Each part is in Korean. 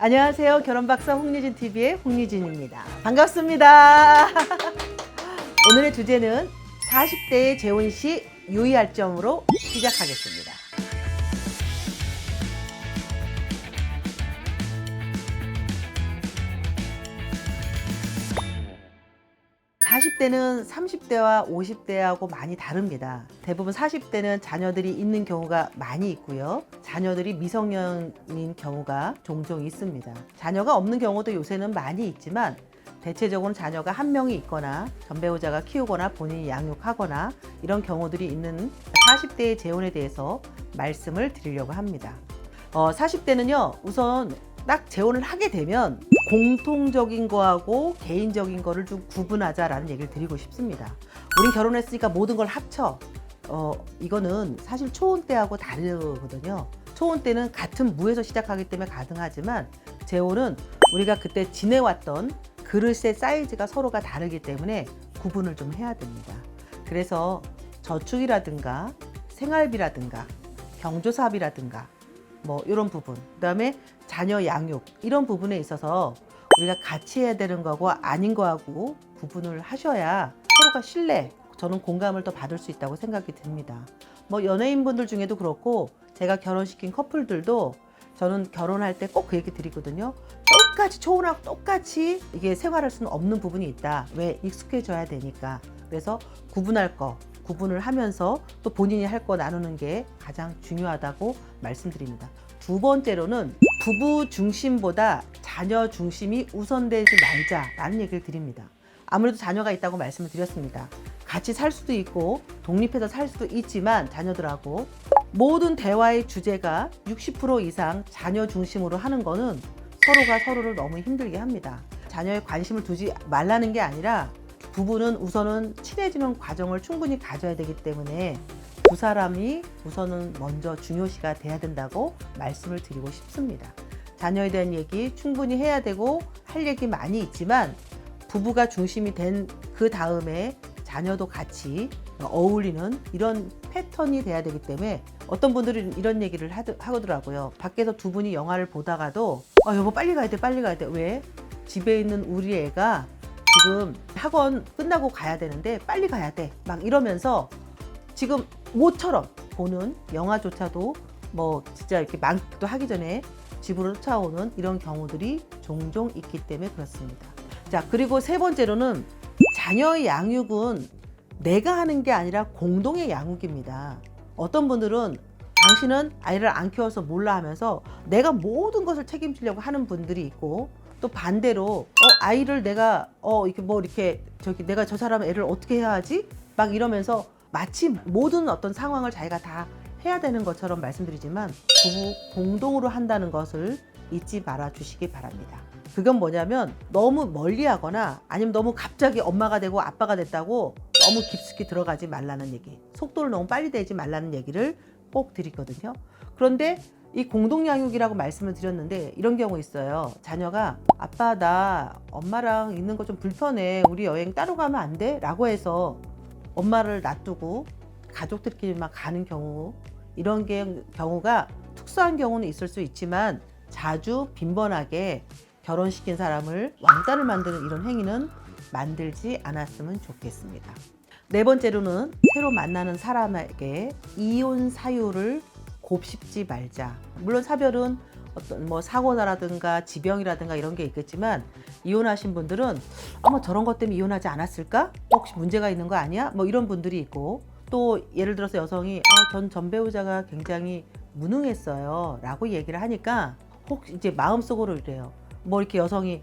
안녕하세요. 결혼박사 홍유진 TV의 홍유진입니다. 반갑습니다. 오늘의 주제는 40대의 재혼 시 유의할 점으로 시작하겠습니다. 40대는 30대와 50대하고 많이 다릅니다. 대부분 40대는 자녀들이 있는 경우가 많이 있고요. 자녀들이 미성년인 경우가 종종 있습니다. 자녀가 없는 경우도 요새는 많이 있지만 대체적으로 자녀가 한 명이 있거나 전배우자가 키우거나 본인이 양육하거나 이런 경우들이 있는 40대의 재혼에 대해서 말씀을 드리려고 합니다. 40대는요, 우선 딱 재혼을 하게 되면 공통적인 거하고 개인적인 거를 좀 구분하자라는 얘기를 드리고 싶습니다. 우린 결혼했으니까 모든 걸 합쳐. 이거는 사실 초혼 때하고 다르거든요. 초혼 때는 같은 무에서 시작하기 때문에 가능하지만 재혼은 우리가 그때 지내왔던 그릇의 사이즈가 서로가 다르기 때문에 구분을 좀 해야 됩니다. 그래서 저축이라든가 생활비라든가 경조사비라든가 뭐 이런 부분, 그다음에 자녀 양육 이런 부분에 있어서 우리가 같이 해야 되는 거고 아닌 거하고 구분을 하셔야 서로가 신뢰, 저는 공감을 더 받을 수 있다고 생각이 듭니다. 뭐 연예인분들 중에도 그렇고 제가 결혼시킨 커플들도 저는 결혼할 때 꼭 그 얘기 드리거든요. 똑같이 초혼하고 똑같이 이게 생활할 수는 없는 부분이 있다. 왜? 익숙해져야 되니까. 그래서 구분을 하면서 또 본인이 할 거 나누는 게 가장 중요하다고 말씀드립니다. 두 번째로는 부부 중심보다 자녀 중심이 우선되지 말자라는 얘기를 드립니다. 아무래도 자녀가 있다고 말씀을 드렸습니다. 같이 살 수도 있고 독립해서 살 수도 있지만 자녀들하고 모든 대화의 주제가 60% 이상 자녀 중심으로 하는 거는 서로가 서로를 너무 힘들게 합니다. 자녀에 관심을 두지 말라는 게 아니라 부부는 우선은 친해지는 과정을 충분히 가져야 되기 때문에 두 사람이 우선은 먼저 중요시가 돼야 된다고 말씀을 드리고 싶습니다. 자녀에 대한 얘기 충분히 해야 되고 할 얘기 많이 있지만 부부가 중심이 된 그 다음에 자녀도 같이 어울리는 이런 패턴이 돼야 되기 때문에 어떤 분들은 이런 얘기를 하더라고요. 밖에서 두 분이 영화를 보다가도 여보 빨리 가야 돼. 왜? 집에 있는 우리 애가 지금 학원 끝나고 가야 되는데 빨리 가야 돼. 막 이러면서 지금 모처럼 보는 영화조차도 뭐 진짜 이렇게 만도 하기 전에 집으로 쫓아오는 이런 경우들이 종종 있기 때문에 그렇습니다. 자, 그리고 세 번째로는 자녀의 양육은 내가 하는 게 아니라 공동의 양육입니다. 어떤 분들은 당신은 아이를 안 키워서 몰라 하면서 내가 모든 것을 책임지려고 하는 분들이 있고 또 반대로 아이를 내가 이렇게 내가 저 사람 애를 어떻게 해야 하지? 막 이러면서 마치 모든 어떤 상황을 자기가 다 해야 되는 것처럼 말씀드리지만 부부 공동으로 한다는 것을 잊지 말아 주시기 바랍니다. 그건 뭐냐면 너무 멀리하거나 아니면 너무 갑자기 엄마가 되고 아빠가 됐다고 너무 깊숙이 들어가지 말라는 얘기, 속도를 너무 빨리 내지 말라는 얘기를 꼭 드리거든요. 그런데 이 공동양육이라고 말씀을 드렸는데 이런 경우 있어요. 자녀가 아빠 나 엄마랑 있는 거 좀 불편해. 우리 여행 따로 가면 안 돼? 라고 해서 엄마를 놔두고 가족들끼리만 가는 경우, 이런 경우가 특수한 경우는 있을 수 있지만 자주 빈번하게 결혼시킨 사람을 왕따를 만드는 이런 행위는 만들지 않았으면 좋겠습니다. 네 번째로는 새로 만나는 사람에게 이혼 사유를 곱씹지 말자. 물론 사별은 어떤 뭐 사고나라든가 지병이라든가 이런 게 있겠지만 이혼하신 분들은 저런 것 때문에 이혼하지 않았을까? 혹시 문제가 있는 거 아니야? 뭐 이런 분들이 있고 또 예를 들어서 여성이 전 배우자가 굉장히 무능했어요 라고 얘기를 하니까 혹시 이제 마음속으로 이래요. 뭐 이렇게 여성이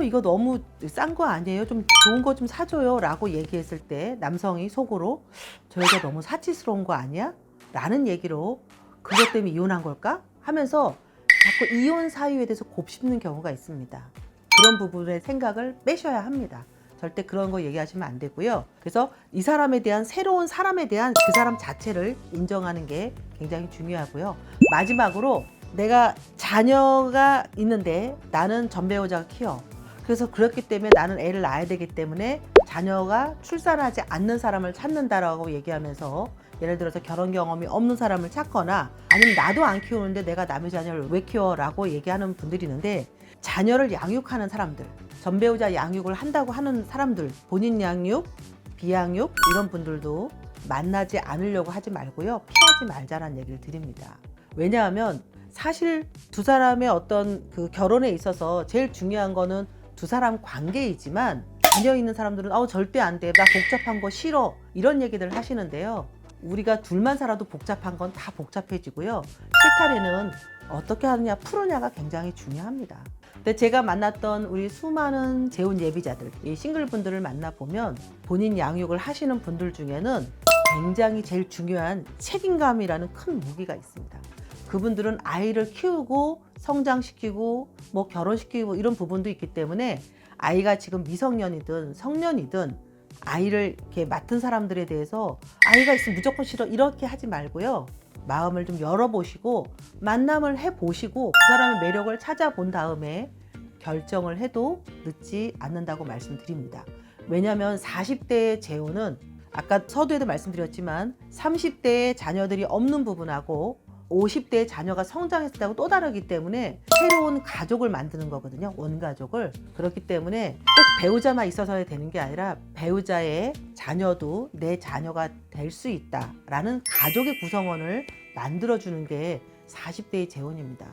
이거 너무 싼 거 아니에요? 좀 좋은 거 좀 사줘요 라고 얘기했을 때 남성이 속으로 저 여자 너무 사치스러운 거 아니야? 라는 얘기로 그것 때문에 이혼한 걸까? 하면서 자꾸 이혼 사유에 대해서 곱씹는 경우가 있습니다. 그런 부분의 생각을 빼셔야 합니다. 절대 그런 거 얘기하시면 안 되고요. 그래서 이 사람에 대한 새로운 사람에 대한 그 사람 자체를 인정하는 게 굉장히 중요하고요. 마지막으로 내가 자녀가 있는데 나는 전배우자가 키워. 그래서 그렇기 때문에 나는 애를 낳아야 되기 때문에 자녀가 출산하지 않는 사람을 찾는다라고 얘기하면서 예를 들어서 결혼 경험이 없는 사람을 찾거나 아니면 나도 안 키우는데 내가 남의 자녀를 왜 키워라고 얘기하는 분들이 있는데, 자녀를 양육하는 사람들, 전배우자 양육을 한다고 하는 사람들, 본인 양육, 비양육 이런 분들도 만나지 않으려고 하지 말고요, 피하지 말자라는 얘기를 드립니다. 왜냐하면 사실 두 사람의 어떤 그 결혼에 있어서 제일 중요한 거는 두 사람 관계이지만, 자녀 있는 사람들은 절대 안 돼, 나 복잡한 거 싫어 이런 얘기들 하시는데요. 우리가 둘만 살아도 복잡한 건 다 복잡해지고요, 실타래는 어떻게 하느냐 푸느냐가 굉장히 중요합니다. 근데 제가 만났던 우리 수많은 재혼 예비자들, 이 싱글분들을 만나보면 본인 양육을 하시는 분들 중에는 굉장히 제일 중요한 책임감이라는 큰 무기가 있습니다. 그분들은 아이를 키우고 성장시키고 뭐 결혼시키고 이런 부분도 있기 때문에, 아이가 지금 미성년이든 성년이든 아이를 이렇게 맡은 사람들에 대해서 아이가 있으면 무조건 싫어 이렇게 하지 말고요, 마음을 좀 열어보시고 만남을 해보시고 그 사람의 매력을 찾아본 다음에 결정을 해도 늦지 않는다고 말씀드립니다. 왜냐하면 40대의 재혼은 아까 서두에도 말씀드렸지만 30대의 자녀들이 없는 부분하고 50대의 자녀가 성장했다고 또 다르기 때문에 새로운 가족을 만드는 거거든요, 원가족을. 그렇기 때문에 꼭 배우자만 있어서 되는 게 아니라 배우자의 자녀도 내 자녀가 될 수 있다라는 가족의 구성원을 만들어주는 게 40대의 재혼입니다.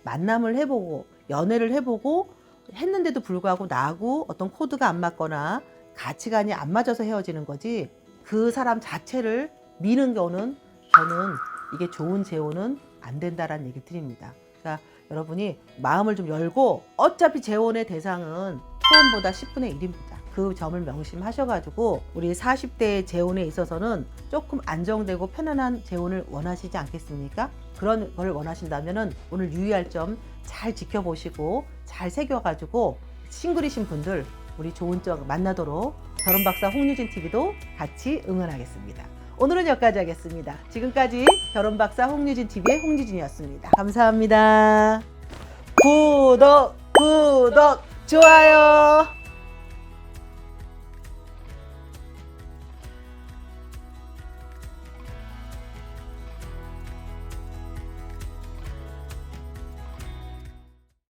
만남을 해보고 연애를 해보고 했는데도 불구하고 나하고 어떤 코드가 안 맞거나 가치관이 안 맞아서 헤어지는 거지, 그 사람 자체를 미는 거는 저는 이게 좋은 재혼은 안 된다라는 얘기 드립니다. 그러니까 여러분이 마음을 좀 열고, 어차피 재혼의 대상은 소원보다 10분의 1입니다. 그 점을 명심하셔가지고 우리 40대의 재혼에 있어서는 조금 안정되고 편안한 재혼을 원하시지 않겠습니까? 그런 걸 원하신다면 오늘 유의할 점 잘 지켜보시고 잘 새겨가지고 싱글이신 분들 우리 좋은 쪽 만나도록 결혼박사 홍유진TV도 같이 응원하겠습니다. 오늘은 여기까지 하겠습니다. 지금까지 결혼박사 홍유진TV의 홍유진이었습니다. 감사합니다. 구독, 좋아요.